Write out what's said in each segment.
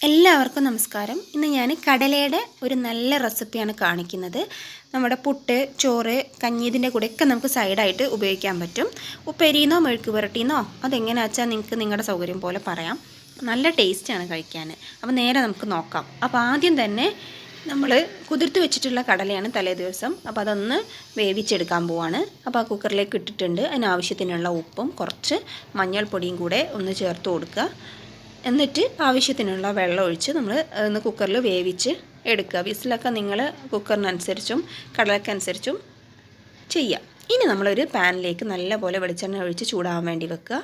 എല്ലാവർക്കും നമസ്കാരം. ഇന്ന് ഞാൻ കടലയുടെ ഒരു നല്ല റെസിപ്പിയാണ് കാണിക്കുന്നത്. നമ്മുടെ പുട്ട്, ചോറ്, കഞ്ഞി ഇതിൻ്റെ കൂടെയൊക്കെ നമുക്ക് സൈഡായിട്ട് ഉപയോഗിക്കാൻ പറ്റും. ഉപ്പേരിന്നോ മെഴുക്ക് പുരട്ടിന്നോ അതെങ്ങനെയാ വെച്ചാൽ നിങ്ങൾക്ക് നിങ്ങളുടെ സൗകര്യം പോലെ പറയാം. നല്ല ടേസ്റ്റാണ് കഴിക്കാൻ. അപ്പോൾ നേരെ നമുക്ക് നോക്കാം. അപ്പോൾ ആദ്യം തന്നെ നമ്മൾ കുതിർത്ത് വെച്ചിട്ടുള്ള കടലയാണ് തലേ ദിവസം. അപ്പോൾ അതൊന്ന് വേവിച്ചെടുക്കാൻ പോവാണ്. അപ്പോൾ ആ കുക്കറിലേക്ക് ഇട്ടിട്ടുണ്ട്. അതിനാവശ്യത്തിനുള്ള ഉപ്പും കുറച്ച് മഞ്ഞൾപ്പൊടിയും കൂടെ ഒന്ന് ചേർത്ത് കൊടുക്കുക. എന്നിട്ട് ആവശ്യത്തിനുള്ള വെള്ളം ഒഴിച്ച് നമ്മൾ ഒന്ന് കുക്കറിൽ വേവിച്ച് എടുക്കുക. വിസിലൊക്കെ നിങ്ങൾ കുക്കറിനനുസരിച്ചും കടലക്കനുസരിച്ചും ചെയ്യാം. ഇനി നമ്മളൊരു പാനിലേക്ക് നല്ലപോലെ വെളിച്ചെണ്ണ ഒഴിച്ച് ചൂടാകാൻ വേണ്ടി വെക്കുക.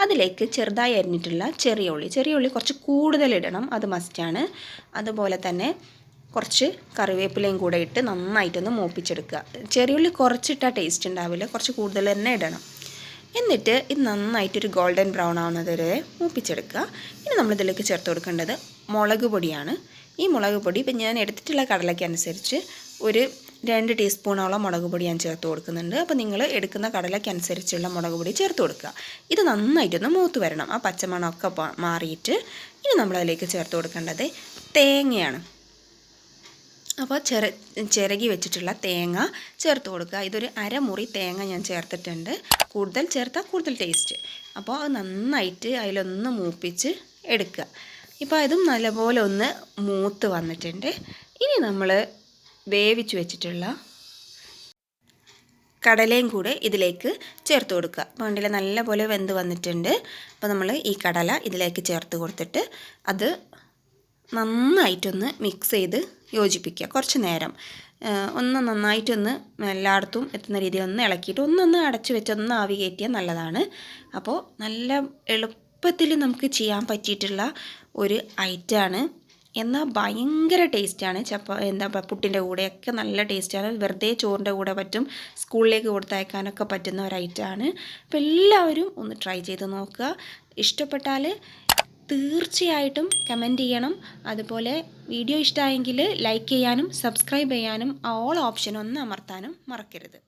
അതിലേക്ക് ചെറുതായി അരിഞ്ഞിട്ടുള്ള ചെറിയ ഉള്ളി കുറച്ച് കൂടുതൽ ഇടണം, അത് മസ്റ്റാണ്. അതുപോലെ തന്നെ കുറച്ച് കറിവേപ്പിലയും കൂടെ ഇട്ട് നന്നായിട്ടൊന്ന് മൂപ്പിച്ചെടുക്കുക. ചെറിയ ഉള്ളി കുറച്ചിട്ടാൽ ടേസ്റ്റ് ഉണ്ടാവില്ല, കുറച്ച് കൂടുതൽ തന്നെ ഇടണം. എന്നിട്ട് ഇത് നന്നായിട്ടൊരു ഗോൾഡൻ ബ്രൗൺ ആവുന്നത് വരെ മൂപ്പിച്ചെടുക്കുക. ഇനി നമ്മളിതിലേക്ക് ചേർത്ത് കൊടുക്കേണ്ടത് മുളക് പൊടിയാണ്. ഈ മുളക് പൊടി ഇപ്പം ഞാൻ എടുത്തിട്ടുള്ള കടലയ്ക്ക് അനുസരിച്ച് ഒരു 2 ടീസ്പൂണോളം മുളക് പൊടി ഞാൻ ചേർത്ത് കൊടുക്കുന്നുണ്ട്. അപ്പോൾ നിങ്ങൾ എടുക്കുന്ന കടലയ്ക്ക് അനുസരിച്ചുള്ള മുളക് പൊടി ചേർത്ത് കൊടുക്കുക. ഇത് നന്നായിട്ടൊന്ന് മൂത്ത് വരണം, ആ പച്ചമണമൊക്കെ മാറിയിട്ട്. ഇനി നമ്മളതിലേക്ക് ചേർത്ത് കൊടുക്കേണ്ടത് തേങ്ങയാണ്. അപ്പോൾ ചിരകി വെച്ചിട്ടുള്ള തേങ്ങ ചേർത്ത് കൊടുക്കുക. ഇതൊരു അരമുറി തേങ്ങ ഞാൻ ചേർത്തിട്ടുണ്ട്. കൂടുതൽ ചേർത്താൽ കൂടുതൽ ടേസ്റ്റ്. അപ്പോൾ അത് നന്നായിട്ട് അതിലൊന്ന് മൂപ്പിച്ച് എടുക്കുക. ഇപ്പോൾ അതും നല്ലപോലെ ഒന്ന് മൂത്ത് വന്നിട്ടുണ്ട്. ഇനി നമ്മൾ വേവിച്ച് വെച്ചിട്ടുള്ള കടലയും കൂടെ ഇതിലേക്ക് ചേർത്ത് കൊടുക്കുക. അപ്പോൾ കണ്ടില്ലേ, നല്ലപോലെ വെന്ത് വന്നിട്ടുണ്ട്. അപ്പോൾ നമ്മൾ ഈ കടല ഇതിലേക്ക് ചേർത്ത് കൊടുത്തിട്ട് അത് നന്നായിട്ടൊന്ന് മിക്സ് ചെയ്ത് യോജിപ്പിക്കുക. കുറച്ച് നേരം ഒന്ന് നന്നായിട്ടൊന്ന് എല്ലായിടത്തും എത്തുന്ന രീതിയിൽ ഒന്ന് ഇളക്കിയിട്ട് ഒന്നൊന്ന് അടച്ചു വെച്ചൊന്ന് ആവി കയറ്റിയാൽ നല്ലതാണ്. അപ്പോൾ നല്ല എളുപ്പത്തിൽ നമുക്ക് ചെയ്യാൻ പറ്റിയിട്ടുള്ള ഒരു ഐറ്റമാണ്. എന്നാൽ ഭയങ്കര ടേസ്റ്റാണ്. പുട്ടിൻ്റെ കൂടെയൊക്കെ നല്ല ടേസ്റ്റാണ്. വെറുതെ ചോറിൻ്റെ കൂടെ പറ്റും, സ്കൂളിലേക്ക് കൊടുത്തയക്കാനൊക്കെ പറ്റുന്ന ഒരു ഐറ്റമാണ്. അപ്പോൾ എല്ലാവരും ഒന്ന് ട്രൈ ചെയ്ത് നോക്കുക. ഇഷ്ടപ്പെട്ടാൽ തീർച്ചയായിട്ടും കമൻറ്റ് ചെയ്യണം. അതുപോലെ വീഡിയോ ഇഷ്ടമായെങ്കിൽ ലൈക്ക് ചെയ്യാനും സബ്സ്ക്രൈബ് ചെയ്യാനും ഓൾ ഓപ്ഷൻ ഒന്ന് അമർത്താനും മറക്കരുത്.